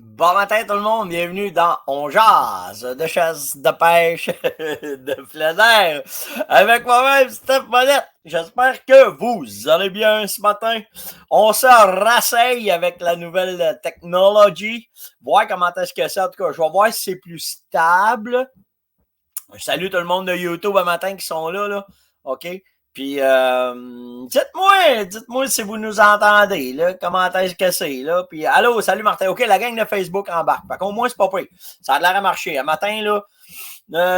Bon matin tout le monde, bienvenue dans On Jase de chasse, de pêche, de plein air, avec moi-même Steph Monette. J'espère que vous allez bien ce matin. On se rasseille avec la nouvelle technologie, voir comment est-ce que c'est. En tout cas, je vais voir si c'est plus stable. Je salue tout le monde de YouTube un matin qui sont là. OK? Puis, dites-moi si vous nous entendez, là, comment est-ce que c'est, là. Puis, allô, salut Martin. OK, la gang de Facebook embarque. Fait qu'au moins, c'est pas pris. Ça a l'air à marcher. Un matin, là,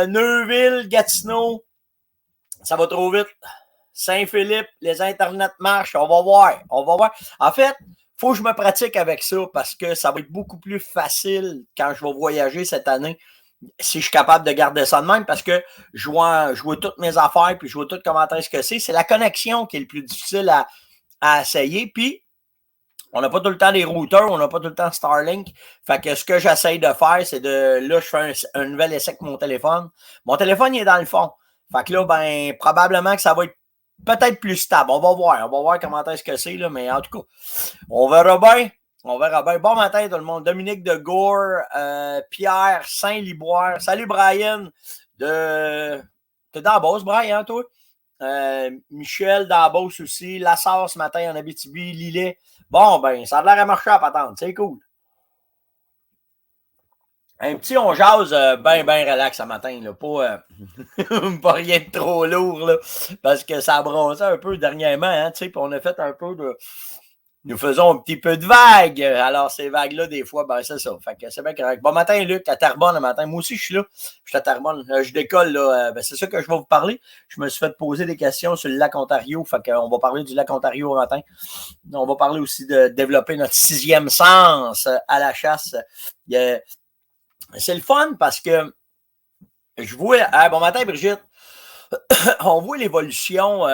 Neuville, Gatineau, ça va trop vite. Saint-Philippe, les internets marchent. On va voir. En fait, faut que je me pratique avec ça parce que ça va être beaucoup plus facile quand je vais voyager cette année si je suis capable de garder ça de même, parce que je vois toutes mes affaires, puis je vois tout comment est-ce que c'est. C'est la connexion qui est le plus difficile à essayer. Puis, on n'a pas tout le temps des routeurs, on n'a pas tout le temps Starlink. Fait que ce que j'essaye de faire, c'est là, je fais un nouvel essai avec mon téléphone. Mon téléphone, il est dans le fond. Fait que là, ben, probablement que ça va être peut-être plus stable. On va voir comment est-ce que c'est, là, mais en tout cas, on verra bien. Bon matin, tout le monde. Dominique de Gore, Pierre Saint-Liboire. Salut, Brian. T'es dans la Beauce, Brian, toi? Michel dans la Beauce aussi. Lassar ce matin en Abitibi. Lillet. Bon, ben, ça a l'air à marcher à patente. C'est cool. Un petit on jase ben relax ce matin. Là. Pas rien de trop lourd. Là, parce que ça a brassé un peu dernièrement. Hein, puis on a fait un peu de... Nous faisons un petit peu de vagues. Alors, ces vagues-là, des fois, ben, c'est ça. Fait que c'est bien correct. Bon matin, Luc, à Terrebonne le matin. Moi aussi, je suis là. Je suis à Terrebonne. Je décolle, là. Ben, c'est ça que je vais vous parler. Je me suis fait poser des questions sur le lac Ontario. Fait qu'on va parler du lac Ontario au matin. On va parler aussi de développer notre sixième sens à la chasse. C'est le fun parce que je vois... bon matin, Brigitte. On voit l'évolution...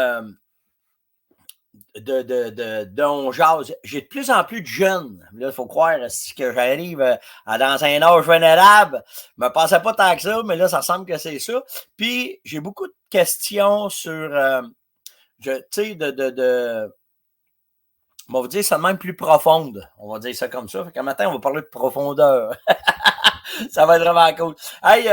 on jase. J'ai de plus en plus de jeunes. Là, il faut croire que j'arrive dans un âge vénérable. Je me pensais pas tant que ça, mais là, ça semble que c'est ça. Puis, j'ai beaucoup de questions sur, tu sais, on va dire ça de même plus profonde. On va dire ça comme ça. Fait qu'un matin, on va parler de profondeur. Ça va être vraiment cool. Hey,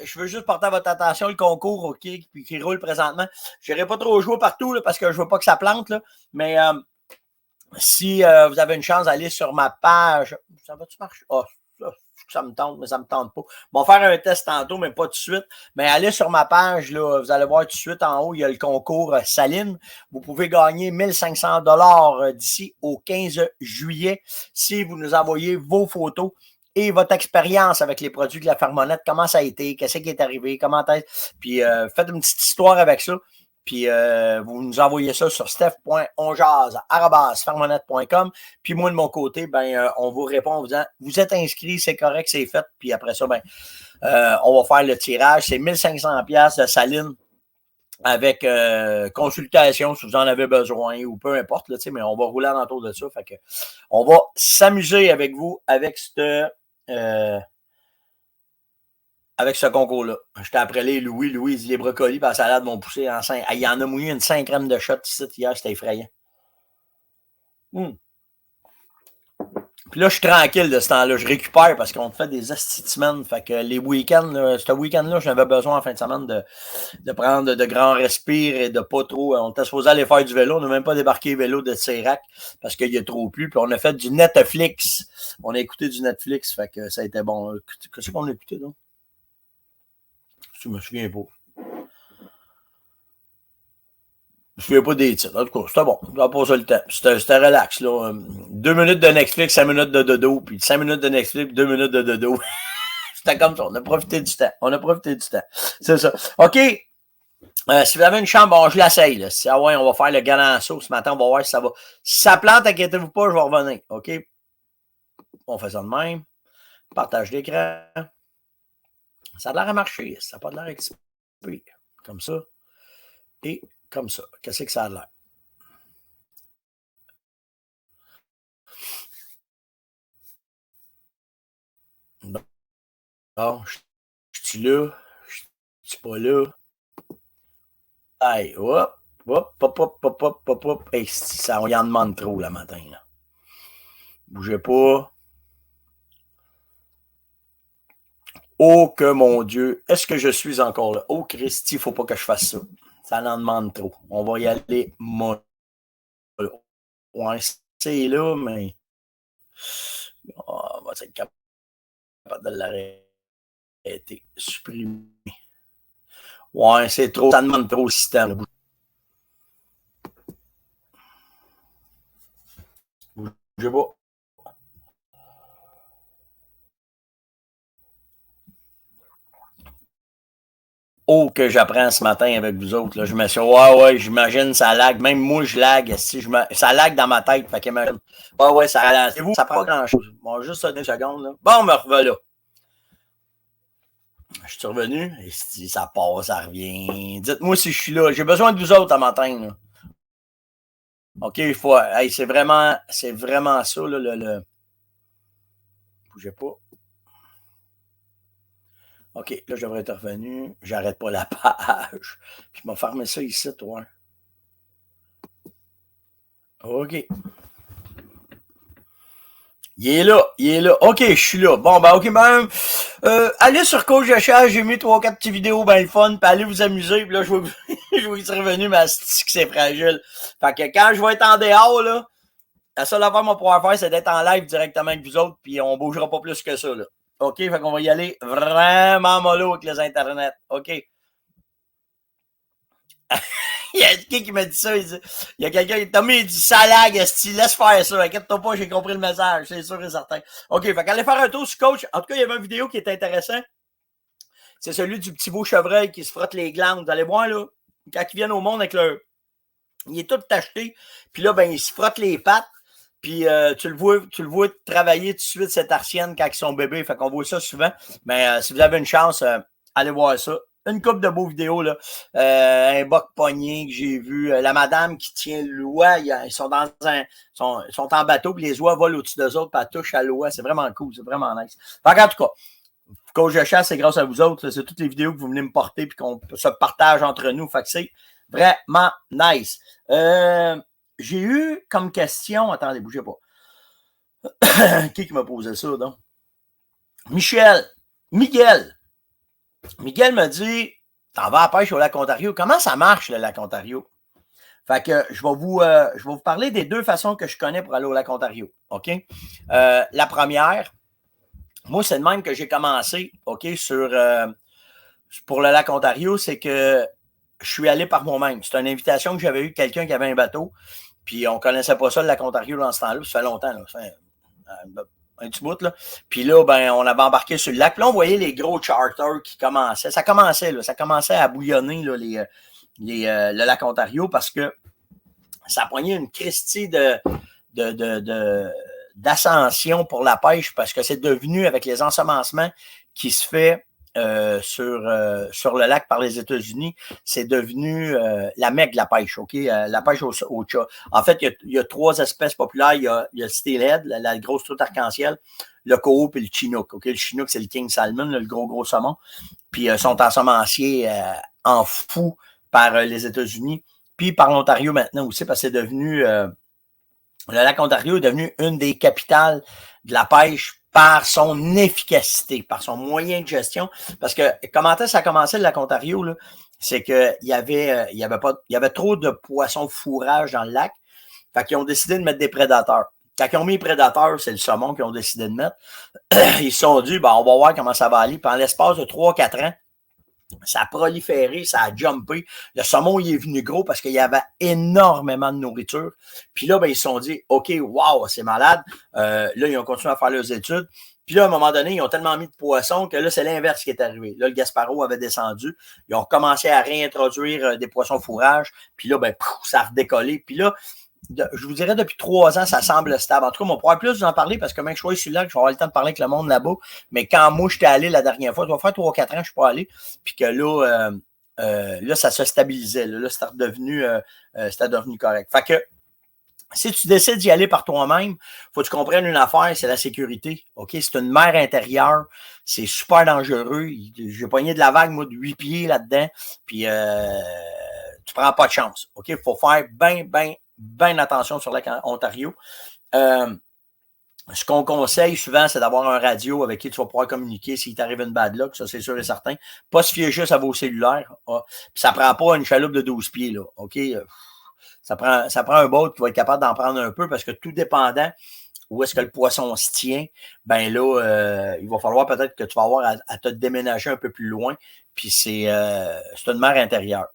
je veux juste porter à votre attention le concours qui roule présentement. Je n'irai pas trop jouer partout là, parce que je veux pas que ça plante. Là, mais si vous avez une chance d'aller sur ma page, ça va-tu marcher? Oh, ça me tente, mais ça me tente pas. On va faire un test tantôt, mais pas tout de suite. Mais allez sur ma page, là, vous allez voir tout de suite en haut, il y a le concours Saline. Vous pouvez gagner 1500 $ d'ici au 15 juillet si vous nous envoyez vos photos et votre expérience avec les produits de la Fermonette, comment ça a été, qu'est-ce qui est arrivé, comment est-ce. Puis faites une petite histoire avec ça. Puis vous nous envoyez ça sur steph.onjase@fermonette.com. Puis moi, de mon côté, ben, on vous répond en vous disant vous êtes inscrit, c'est correct, c'est fait. Puis après ça, ben, on va faire le tirage. C'est 1500$ de saline avec consultation si vous en avez besoin ou peu importe, là, mais on va rouler alentour de ça. Fait que on va s'amuser avec vous avec avec ce concours-là. J'étais après les Louis, les brocolis et la salade m'ont poussé en 5. Il y en a mouillé une 5 grammes de shot ici hier, c'était effrayant. Puis là, je suis tranquille de ce temps-là. Je récupère parce qu'on te fait des semaines. Fait que les week-ends, là, ce week-end-là, j'avais besoin en fin de semaine de prendre de grands respires et de pas trop. On était supposé aller faire du vélo. On n'a même pas débarqué vélo de Tsirac parce qu'il y a trop plu. Puis on a fait du Netflix. On a écouté du Netflix. Fait que ça a été bon. Qu'est-ce qu'on a écouté, donc? Je me souviens pas. Je ne souviens pas des titres. En tout cas, c'était bon. On va passer le temps. C'était relax, là. 2 minutes de Netflix, 5 minutes de dodo, puis 5 minutes de Netflix, 2 minutes de dodo. C'était comme ça. On a profité du temps. C'est ça. OK. Si vous avez une chambre, bon, je l'essaye. Là. Si, ouais, on va faire le galant saut ce matin. On va voir si ça va. Si ça plante, inquiétez-vous pas, je vais revenir. OK? On fait ça de même. Partage d'écran. Ça a l'air à marcher. Ça n'a pas l'air expiré. Comme ça. Et comme ça. Qu'est-ce que ça a l'air? Bon, je suis là. Je suis pas là. Hey, hop. Hey, ça, on y en demande trop, le matin. Là. Bougez pas. Oh que mon Dieu, est-ce que je suis encore là? Oh Christy, il ne faut pas que je fasse ça. Ça en demande trop. On va y aller mollo. Ouais, c'est là, mais on va être capable de l'arrêter. Supprimer. Ouais, c'est trop. Ça demande trop le système. Je sais pas. Oh, que j'apprends ce matin avec vous autres. Là. Je me suis dit, ouais, j'imagine, ça lag. Même moi, je lag. Si ça lag dans ma tête. Fait qu'imagine. Ouais, ça ralentit. Vous, ça prend pas grand-chose. Bon, juste ça, 2 secondes. Là. Bon, me revoilà. Je suis revenu. Et si ça passe, ça revient. Dites-moi si je suis là. J'ai besoin de vous autres à matin. Là. OK, il faut. Hey, c'est vraiment ça, là, le. Bougez pas. OK, là, je devrais être revenu. J'arrête pas la page. Puis je vais fermer ça ici, toi. OK. Il est là. OK, je suis là. Bon, ben, OK, ben, allez sur Coach Jachal, j'ai mis 3-4 petites vidéos ben le fun, puis allez vous amuser, puis là, je vais vous être revenu, mais c'est fragile. Fait que quand je vais être en dehors, là, la seule affaire qu'on va pouvoir faire, c'est d'être en live directement avec vous autres, puis on bougera pas plus que ça, là. OK, fait qu'on va y aller vraiment mollo avec les internets. OK. Il y a quelqu'un qui m'a dit ça. Il y a quelqu'un, Tommy, il dit ça lag, laisse faire ça. Inquiète-toi pas, j'ai compris le message, c'est sûr et certain. OK, fait qu'allez faire un tour sur Coach. En tout cas, il y avait une vidéo qui était intéressante. C'est celui du petit beau chevreuil qui se frotte les glandes. Vous allez voir, là, quand ils viennent au monde avec leur. Il est tout tacheté. Puis là, ben, il se frotte les pattes. Puis tu le vois travailler tout de suite cette artienne quand ils sont bébés. Fait qu'on voit ça souvent. Mais si vous avez une chance, allez voir ça. Une couple de beaux vidéos, là. Un boc pogné que j'ai vu. La madame qui tient l'oie, ils sont dans sont en bateau, puis les oies volent au-dessus d'eux autres, puis elle touche à l'oie. C'est vraiment cool, c'est vraiment nice. Fait en tout cas, Coach de chasse, c'est grâce à vous autres. C'est toutes les vidéos que vous venez me porter puis qu'on se partage entre nous. Fait que c'est vraiment nice. J'ai eu comme question. Attendez, bougez pas. Qui m'a posé ça, donc? Miguel m'a dit, t'en vas à la pêche au lac Ontario. Comment ça marche, le lac Ontario? Fait que je vais vous parler des 2 façons que je connais pour aller au lac Ontario. OK? La première, moi, c'est de même que j'ai commencé, OK, pour le lac Ontario, c'est que je suis allé par moi-même. C'est une invitation que j'avais eue de quelqu'un qui avait un bateau, puis on ne connaissait pas ça, le lac Ontario, dans ce temps-là. Ça fait longtemps, là. Ça fait un petit bout, là. Puis là, ben, on avait embarqué sur le lac. Puis là, on voyait les gros charters qui commençaient. Ça commençait, là. Ça commençait à bouillonner, là, le lac Ontario, parce que ça poignait une Christie d'ascension pour la pêche, parce que c'est devenu, avec les ensemencements qui se fait sur le lac par les États-Unis, c'est devenu la mecque de la pêche, OK? La pêche au chat. En fait, il y a 3 espèces populaires. Il y a le steelhead, la grosse truite arc-en-ciel, le coho et le chinook, OK? Le chinook, c'est le king salmon, le gros saumon. Puis sont ensemenciers en fou par les États-Unis, puis par l'Ontario maintenant aussi, parce que c'est devenu... le lac Ontario est devenu une des capitales de la pêche par son efficacité, par son moyen de gestion. Parce que comment ça a commencé le lac Ontario, là? C'est qu'il y avait trop de poissons fourrage dans le lac. Fait qu'ils ont décidé de mettre des prédateurs. Quand ils ont mis les prédateurs, c'est le saumon qu'ils ont décidé de mettre. Ils se sont dit, ben, on va voir comment ça va aller. Puis en l'espace de 3-4 ans, ça a proliféré, ça a jumpé. Le saumon, il est venu gros parce qu'il y avait énormément de nourriture. Puis là, ben, ils se sont dit, OK, wow, c'est malade. Là, ils ont continué à faire leurs études. Puis là, à un moment donné, ils ont tellement mis de poissons que là, c'est l'inverse qui est arrivé. Là, le Gasparo avait descendu. Ils ont commencé à réintroduire des poissons fourrage. Puis là, ben, ça a redécollé. Puis là, je vous dirais, depuis 3 ans, ça semble stable. En tout cas, on pourra plus vous en parler parce que même que je suis là, je vais avoir le temps de parler avec le monde là-bas. Mais quand moi, j'étais allé la dernière fois, ça va faire 3 ou 4 ans que je ne suis pas allé. Puis que là, ça se stabilisait. Là, c'était devenu correct. Fait que, si tu décides d'y aller par toi-même, faut que tu comprennes une affaire, c'est la sécurité. OK? C'est une mer intérieure. C'est super dangereux. J'ai pogné de la vague, moi, de 8 pieds là-dedans. Puis, tu prends pas de chance. OK? Faut faire bien attention sur le lac Ontario. Ce qu'on conseille souvent, c'est d'avoir un radio avec qui tu vas pouvoir communiquer s'il t'arrive une bad luck, ça c'est sûr et certain. Pas se fier juste à vos cellulaires. Ah. Puis ça prend pas une chaloupe de 12 pieds, là. OK? Ça prend un boat qui va être capable d'en prendre un peu parce que tout dépendant où est-ce que le poisson se tient, ben là, il va falloir peut-être que tu vas avoir à te déménager un peu plus loin. Puis c'est une mer intérieure.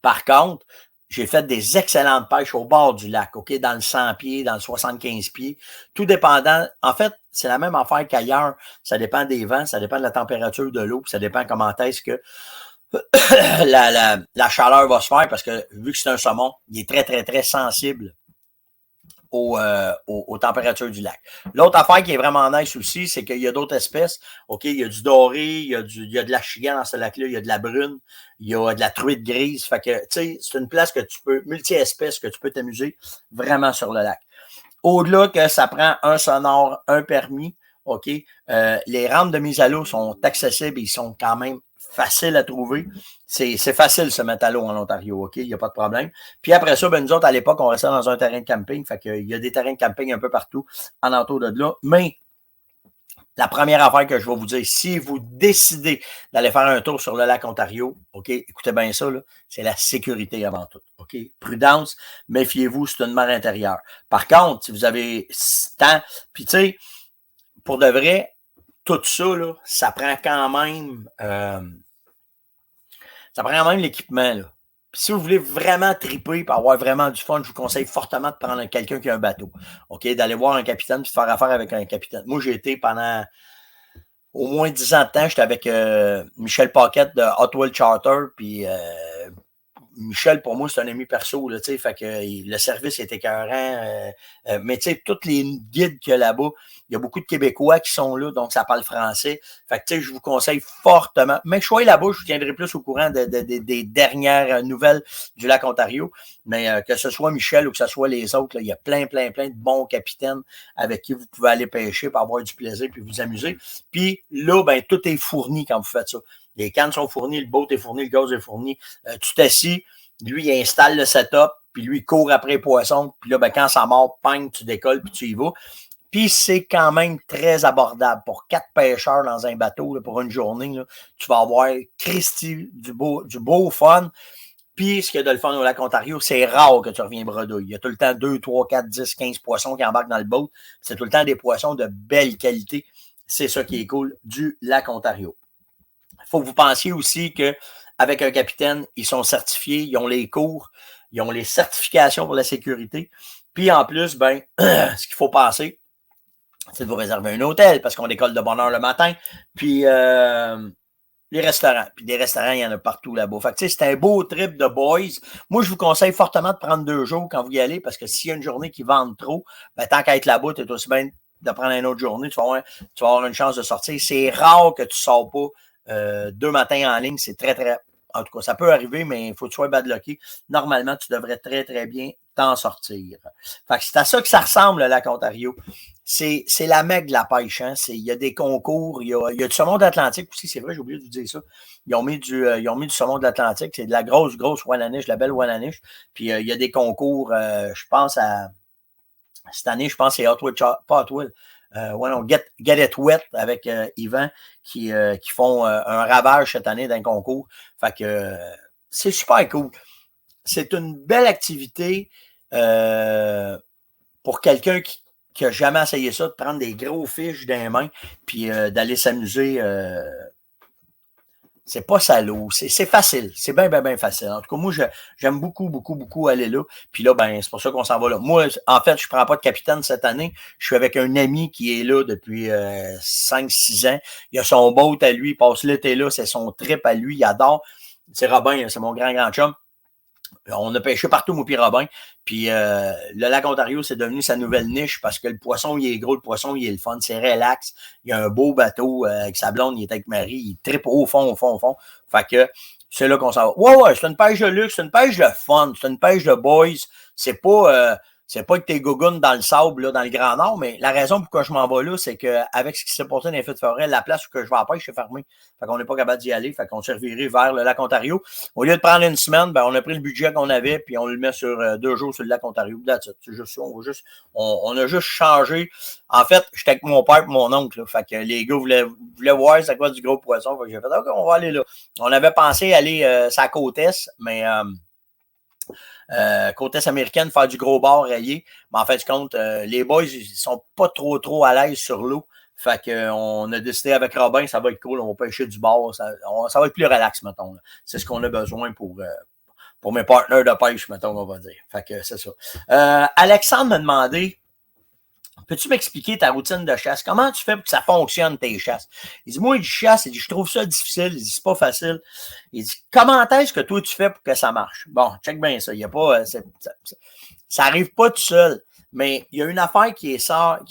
Par contre, j'ai fait des excellentes pêches au bord du lac, OK, dans le 100 pieds, dans le 75 pieds, tout dépendant. En fait, c'est la même affaire qu'ailleurs. Ça dépend des vents, ça dépend de la température de l'eau, puis ça dépend comment est-ce que la chaleur va se faire, parce que vu que c'est un saumon, il est très, très, très sensible aux températures du lac. L'autre affaire qui est vraiment nice aussi, c'est qu'il y a d'autres espèces. OK, il y a du doré, il y a de la chigan dans ce lac-là, il y a de la brune, il y a de la truite grise. Fait que, tu sais, c'est une place que tu peux, multi-espèces, que tu peux t'amuser vraiment sur le lac. Au-delà que ça prend un sonore, un permis, OK, les rampes de mise à l'eau sont accessibles et ils sont quand même faciles à trouver. C'est facile de se mettre à l'eau en Ontario, OK? Il n'y a pas de problème. Puis après ça, ben nous autres, à l'époque, on restait dans un terrain de camping. Fait qu'il y a des terrains de camping un peu partout en entour de là. Mais la première affaire que je vais vous dire, si vous décidez d'aller faire un tour sur le lac Ontario, OK, écoutez bien ça, là, c'est la sécurité avant tout. OK? Prudence, méfiez-vous, c'est une mer intérieure. Par contre, si vous avez temps, puis tu sais, pour de vrai, tout ça, là, ça prend quand même l'équipement, là. Puis si vous voulez vraiment triper et avoir vraiment du fun, je vous conseille fortement de prendre quelqu'un qui a un bateau. OK? D'aller voir un capitaine et de faire affaire avec un capitaine. Moi, j'ai été pendant au moins 10 ans de temps, j'étais avec Michel Paquette de Hot Wheels Charter, puis Michel, pour moi, c'est un ami perso, là, tu sais, fait que le service est écœurant. Mais tu sais, tous les guides qu'il y a là-bas, il y a beaucoup de Québécois qui sont là, donc ça parle français. Fait que tu sais, je vous conseille fortement. Mais que je sois là-bas, je vous tiendrai plus au courant des dernières nouvelles du lac Ontario. Mais que ce soit Michel ou que ce soit les autres, là, il y a plein de bons capitaines avec qui vous pouvez aller pêcher pour avoir du plaisir puis vous amuser. Puis là, ben, tout est fourni quand vous faites ça. Les cannes sont fournies, le boat est fourni, le gaz est fourni. Tu t'assis, lui, il installe le setup, puis lui, il court après les poissons. Puis là, ben, quand ça mord, pang, tu décolles, puis tu y vas. Puis c'est quand même très abordable. Pour 4 pêcheurs dans un bateau, là, pour une journée, là, tu vas avoir Christy, du beau fun. Puis ce qu'il y a de le fun au lac Ontario, c'est rare que tu reviens bredouille. Il y a tout le temps 2, 3, 4, 10, 15 poissons qui embarquent dans le boat. C'est tout le temps des poissons de belle qualité. C'est ça qui est cool du lac Ontario. Il faut que vous pensiez aussi qu'avec un capitaine, ils sont certifiés, ils ont les cours, ils ont les certifications pour la sécurité. Puis en plus, ben, ce qu'il faut penser, c'est de vous réserver un hôtel parce qu'on décolle de bonne heure le matin. Puis les restaurants. Puis des restaurants, il y en a partout là-bas. Fait que tu sais, c'est un beau trip de boys. Moi, je vous conseille fortement de prendre 2 jours quand vous y allez parce que s'il y a une journée qui vente trop, ben, tant qu'à être là-bas, tu es aussi bien de prendre une autre journée. Tu vas avoir une chance de sortir. C'est rare que tu ne sors pas 2 matins en ligne, c'est très, très... En tout cas, ça peut arriver, mais il faut que tu sois bad lucky. Normalement, tu devrais très, très bien t'en sortir. Fait que c'est à ça que ça ressemble, le lac Ontario. C'est la mecque de la pêche. Hein? Il y a des concours, il y a du saumon de l'Atlantique aussi, c'est vrai, j'ai oublié de vous dire ça. Ils ont mis du saumon de l'Atlantique, c'est de la grosse Wallanish, la belle Wallanish. Puis il y a des concours, je pense à... Cette année, je pense que c'est pas Hot Wheels, Get It Wet avec Yvan qui font un ravage cette année d'un concours. Fait que c'est super cool. C'est une belle activité pour quelqu'un qui a jamais essayé ça, de prendre des gros fiches dans les mains puis d'aller s'amuser. C'est pas salaud, c'est facile. C'est bien facile. En tout cas, moi, j'aime beaucoup aller là. Puis là, ben, c'est pour ça qu'on s'en va là. Moi, en fait, je prends pas de capitaine cette année. Je suis avec un ami qui est là depuis 5-6 ans. Il a son boat à lui, il passe l'été là, c'est son trip à lui, il adore. C'est Robin, c'est mon grand chum. On a pêché partout, moi puis Robin. Puis le lac Ontario, c'est devenu sa nouvelle niche parce que le poisson, il est gros, le poisson, il est le fun, c'est relax. Il y a un beau bateau avec sa blonde, il est avec Marie, il tripe au fond. Fait que c'est là qu'on s'en va. Ouais, c'est une pêche de luxe, c'est une pêche de fun, c'est une pêche de boys. C'est pas c'est pas que t'es gougounes dans le sable, là, dans le Grand Nord, mais la raison pourquoi je m'en vais là, c'est que avec ce qui s'est passé dans les feux de forêt, la place où que je vais à la pêche, c'est fermé. Fait qu'on n'est pas capable d'y aller. Fait qu'on s'est reviré vers le lac Ontario. Au lieu de prendre une semaine, ben, on a pris le budget qu'on avait, puis on le met sur 2 jours sur le lac Ontario. C'est juste ça. On a juste changé. En fait, j'étais avec mon père et mon oncle, là. Fait que les gars voulaient voir c'est quoi du gros poisson. Fait que j'ai fait, OK, on va aller là. On avait pensé aller sa côte est, mais côte est américaine, faire du gros bar rayé. Mais en fait, du compte, les boys, ils sont pas trop à l'aise sur l'eau. Fait qu'on a décidé avec Robin, ça va être cool, on va pêcher du bar. Ça va être plus relax, mettons. C'est ce qu'on a besoin pour mes partenaires de pêche, mettons, on va dire. Fait que c'est ça. Alexandre m'a demandé, peux-tu m'expliquer ta routine de chasse? Comment tu fais pour que ça fonctionne, tes chasses? Il dit, moi, il dit, chasse, il dit, je trouve ça difficile. Il dit, c'est pas facile. Il dit, comment est-ce que toi, tu fais pour que ça marche? Bon, check bien ça. Il y a pas, ça arrive pas tout seul. Mais il y a une affaire qui est ça.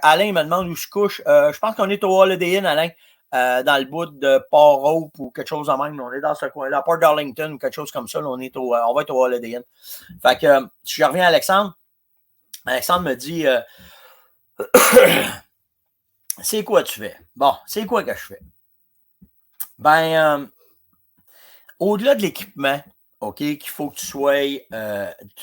Alain me demande où je couche. Je pense qu'on est au Holiday Inn, Alain, dans le bout de Port-Hope ou quelque chose de même. On est dans ce coin-là, Port Darlington ou quelque chose comme ça. Là, on va être au Holiday Inn. Fait que, si je reviens à Alexandre me dit, c'est quoi tu fais? Bon, c'est quoi que je fais? Ben, au-delà de l'équipement, OK, qu'il faut que tu sois, il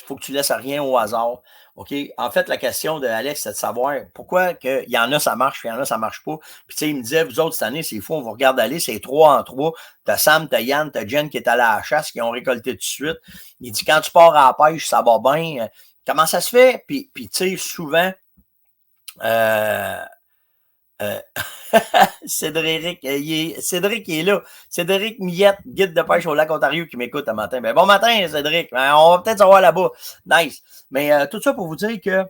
faut que tu laisses rien au hasard. OK? En fait, la question de Alex, c'est de savoir pourquoi il y en a, ça marche, puis il y en a, ça marche pas. Puis, tu sais, il me disait, vous autres, cette année, c'est fou, on vous regarde aller, c'est 3 en 3. T'as Sam, t'as Yann, t'as Jen qui est allé à la chasse, qui ont récolté tout de suite. Il dit, quand tu pars à la pêche, ça va bien. Comment ça se fait? Puis tu sais, souvent, Cédric, Cédric il est là. Cédric Millette, guide de pêche au lac Ontario, qui m'écoute un matin. Ben, bon matin, Cédric. Ben, on va peut-être se voir là-bas. Nice. Mais tout ça pour vous dire que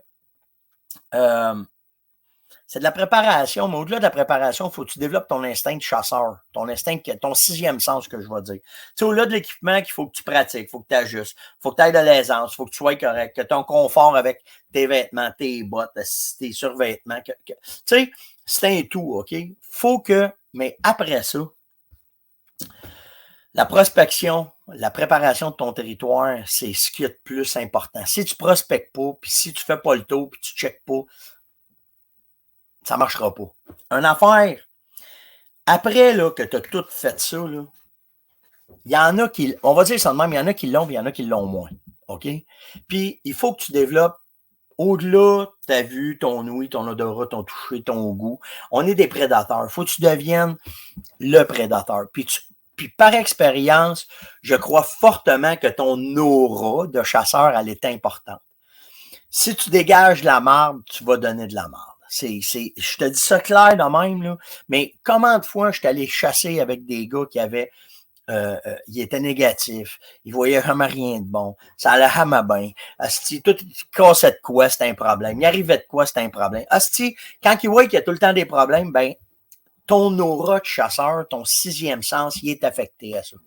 c'est de la préparation, mais au-delà de la préparation, il faut que tu développes ton instinct de chasseur, ton instinct, ton 6e sens, que je vais dire. Tu sais, au-delà de l'équipement qu'il faut que tu pratiques, il faut que tu ajustes, il faut que tu ailles de l'aisance, il faut que tu sois correct, que tu aies un confort avec tes vêtements, tes bottes, tes survêtements. Tu sais, c'est un tout, OK? Faut que, mais après ça, la prospection, la préparation de ton territoire, c'est ce qui est de plus important. Si tu prospectes pas, puis si tu fais pas le tour, puis tu checkes pas, ça ne marchera pas. Une affaire, après là, que tu as tout fait ça, là, il y en a qui, on va dire ça de même, il y en a qui l'ont, puis il y en a qui l'ont moins. OK? Puis, il faut que tu développes au-delà de ta vue, ton ouïe, ton odorat, ton toucher, ton goût. On est des prédateurs. Il faut que tu deviennes le prédateur. Puis par expérience, je crois fortement que ton aura de chasseur, elle est importante. Si tu dégages de la marde, tu vas donner de la marde. Je te dis ça clair de même, là, mais comment de fois je suis allé chasser avec des gars qui avaient ils étaient négatifs, ils voyaient jamais rien de bon, ça allait jamais bien. Asti, tout cassait de quoi, c'était un problème. Il arrivait de quoi, c'était un problème. Asti, quand ils voient qu'il y a tout le temps des problèmes, ben, ton aura de chasseur, ton 6e sens, il est affecté à ça.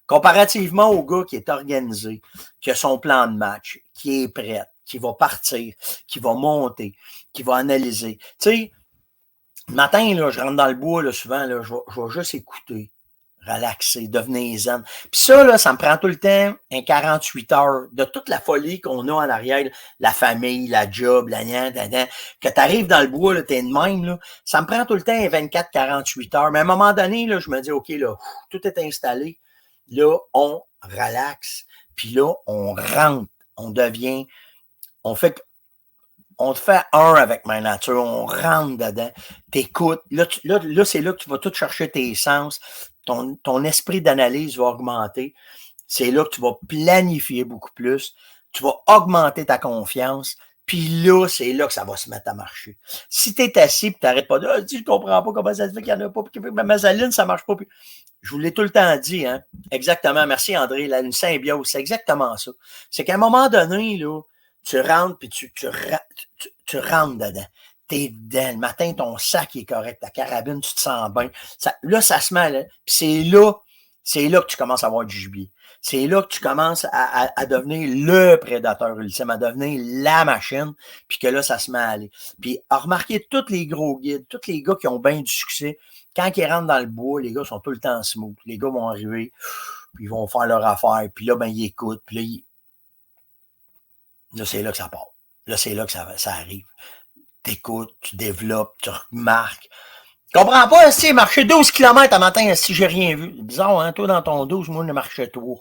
Comparativement au gars qui est organisé, qui a son plan de match, qui est prêt, qui va partir, qui va monter, qui va analyser. Tu sais, le matin, là, je rentre dans le bois, là, souvent, là, je vais juste écouter, relaxer, devenir zen. Puis ça, là, ça me prend tout le temps un 48 heures de toute la folie qu'on a en arrière, la famille, la job, la niente, que tu arrives dans le bois, là, t'es de même, là, ça me prend tout le temps un 24-48 heures. Mais à un moment donné, là, je me dis, OK, là, tout est installé. Là, on relaxe. Puis là, on rentre. On devient, on te fait un avec ma nature, on rentre dedans, t'écoutes, là, c'est là que tu vas tout chercher tes sens, ton esprit d'analyse va augmenter, c'est là que tu vas planifier beaucoup plus, tu vas augmenter ta confiance, puis là, c'est là que ça va se mettre à marcher. Si tu es assis et tu n'arrêtes pas de « je comprends pas comment ça se fait qu'il n'y en a pas, puis ma masaline, ça marche pas. » Je vous l'ai tout le temps dit, hein. Exactement. Merci, André. Là, une symbiose, c'est exactement ça. C'est qu'à un moment donné, là, tu rentres puis tu rentres dedans. T'es dedans. Le matin, ton sac est correct, ta carabine, tu te sens bien. Là, ça se met, là. Puis c'est là que tu commences à avoir du gibier. C'est là que tu commences à devenir le prédateur ultime, à devenir la machine, puis que là, ça se met à aller. Puis à remarquer tous les gros guides, tous les gars qui ont bien du succès, quand ils rentrent dans le bois, les gars sont tout le temps smooth. Les gars vont arriver, puis ils vont faire leur affaire, puis là, ben, ils écoutent, puis là, là c'est là que ça part. Là, c'est là que ça arrive. T'écoutes, tu développes, tu remarques. Je comprends pas, si marcher 12 km à matin, si j'ai rien vu. Bizarre, hein? Toi, dans ton 12, moi, je marchais 3.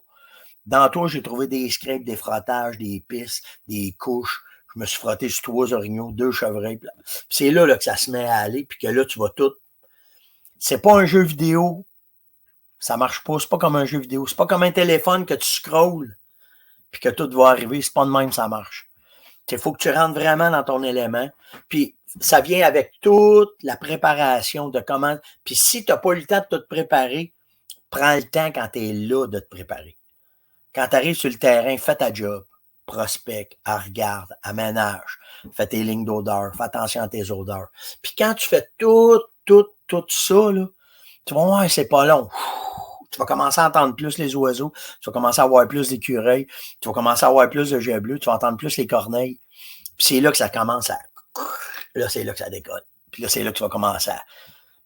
Dans toi, j'ai trouvé des scrapes, des frottages, des pistes, des couches. Je me suis frotté sur 3 orignaux, 2 chevreuils. Puis c'est là que ça se met à aller, puis que là, tu vas tout. C'est pas un jeu vidéo. Ça marche pas. C'est pas comme un jeu vidéo. C'est pas comme un téléphone que tu scrolles, puis que tout va arriver. C'est pas de même, ça marche. Il faut que tu rentres vraiment dans ton élément. Puis ça vient avec toute la préparation de comment. Puis si tu n'as pas eu le temps de te préparer, prends le temps quand tu es là de te préparer. Quand tu arrives sur le terrain, fais ta job. Prospect, regarde, aménage, fais tes lignes d'odeur, fais attention à tes odeurs. Puis quand tu fais tout ça, là, tu vas voir, c'est pas long. Tu vas commencer à entendre plus les oiseaux, tu vas commencer à voir plus d'écureuils, tu vas commencer à voir plus de jets bleus, tu vas entendre plus les corneilles. Puis c'est là que ça commence à... Là, c'est là que ça décolle. Puis là, c'est là que tu vas commencer à...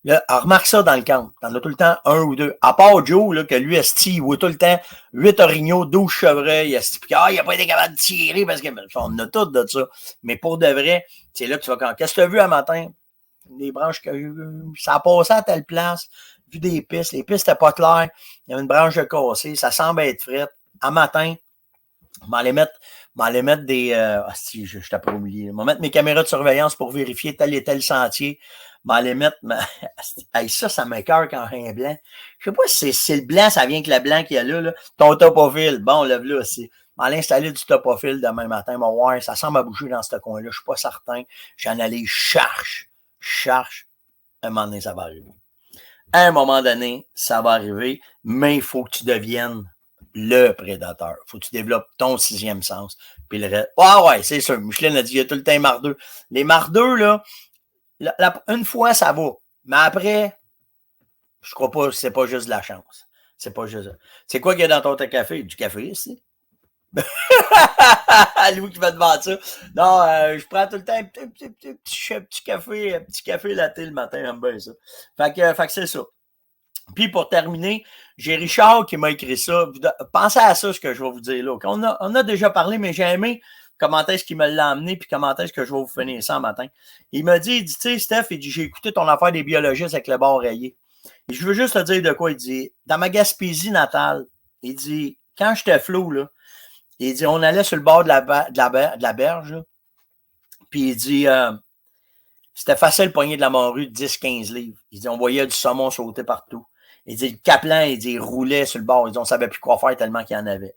Là, remarque ça dans le camp. T'en as tout le temps un ou deux. À part Joe, là, que lui, esti, il voit tout le temps 8 orignaux, 12 chevreuils, esti, puis il a pas été capable de tirer parce que on a tout de ça. Mais pour de vrai, c'est là que tu vas... Qu'est-ce que tu as vu un matin? Des branches que ça a passé à telle place, vu des pistes. Les pistes n'étaient pas claires. Il y avait une branche de cassée. Ça semble être frette. À matin, je vais aller mettre des... si, je t'ai pas oublié. Je vais mettre mes caméras de surveillance pour vérifier tel et tel sentier. Je vais aller mettre... Hey, ça m'écoeure quand un blanc. Je sais pas si c'est le blanc, ça vient avec le blanc qu'il y a là. Ton topofil. Bon, lève-là aussi. Je vais aller installer du topofil demain matin. On va voir. Ça semble à bouger dans ce coin-là. Je suis pas certain. J'en allais cherche. Un moment donné, ça va arriver. À un moment donné, ça va arriver, mais il faut que tu deviennes le prédateur. Il faut que tu développes ton 6e sens. Puis le reste. Ouais, c'est sûr. Micheline a dit, il y a tout le temps les mardeux. Les mardeux, là, une fois, ça va. Mais après, je crois pas, c'est pas juste de la chance. C'est pas juste ça. C'est quoi qu'il y a dans ton café? Du café ici? Louis qui va te vendre ça. Non, je prends tout le temps un petit café latte le matin, j'aime bien ça. Fait que c'est ça. Puis pour terminer, j'ai Richard qui m'a écrit ça. Pensez à ça, ce que je vais vous dire là. On a déjà parlé, mais j'ai aimé comment est-ce qu'il me l'a amené, puis comment est-ce que je vais vous finir ça matin. Il m'a dit, tu sais, Steph, il dit, j'ai écouté ton affaire des biologistes avec le bord rayé. Et je veux juste te dire de quoi. Il dit, dans ma Gaspésie natale, il dit, quand j'étais flou, là, il dit, on allait sur le bord de la berge, là, puis il dit, c'était facile de pogner de la morue de 10-15 livres. Il dit, on voyait du saumon sauter partout. Il dit, le caplan, il dit, il roulait sur le bord. Il dit, on savait plus quoi faire tellement qu'il y en avait.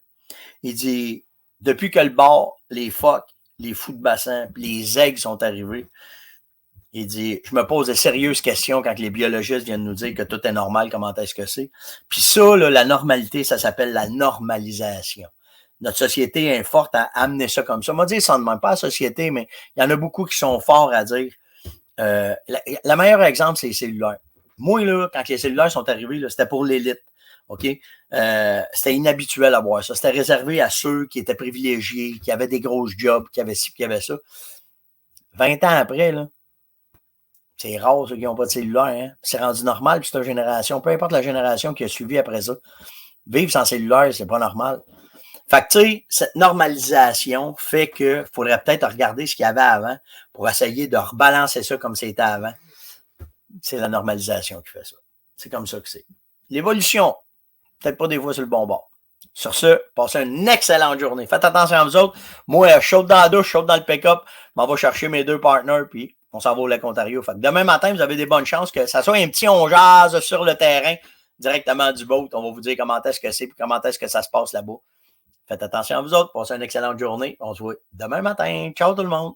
Il dit, depuis que le bord, les phoques, les fous de bassin, les aigles sont arrivés, il dit, je me pose de sérieuses questions quand les biologistes viennent nous dire que tout est normal, comment est-ce que c'est. Puis ça, là, la normalité, ça s'appelle la normalisation. Notre société est forte à amener ça comme ça. Moi, dire ça ne demande pas la société, mais il y en a beaucoup qui sont forts à dire. Le meilleur exemple, c'est les cellulaires. Moi, là, quand les cellulaires sont arrivés, là, c'était pour l'élite. OK? C'était inhabituel à voir ça. C'était réservé à ceux qui étaient privilégiés, qui avaient des grosses jobs, qui avaient ci, qui avaient ça. 20 ans après, là, c'est rare ceux qui n'ont pas de cellulaire. Hein? C'est rendu normal, puis cette génération, peu importe la génération qui a suivi après ça, vivre sans cellulaire, c'est pas normal. Fait que, tu sais, cette normalisation fait qu'il faudrait peut-être regarder ce qu'il y avait avant pour essayer de rebalancer ça comme c'était avant. C'est la normalisation qui fait ça. C'est comme ça que c'est. L'évolution, peut-être pas des fois sur le bon bord. Sur ce, passez une excellente journée. Faites attention à vous autres. Moi, chaude dans la douche, chaude dans le pick-up. Je m'en vais chercher mes 2 partners, puis on s'en va au Lac-Ontario. Fait que demain matin, vous avez des bonnes chances que ça soit un petit on jase sur le terrain, directement du boat. On va vous dire comment est-ce que c'est, puis comment est-ce que ça se passe là-bas. Faites attention à vous autres. Passez une excellente journée. On se voit demain matin. Ciao tout le monde.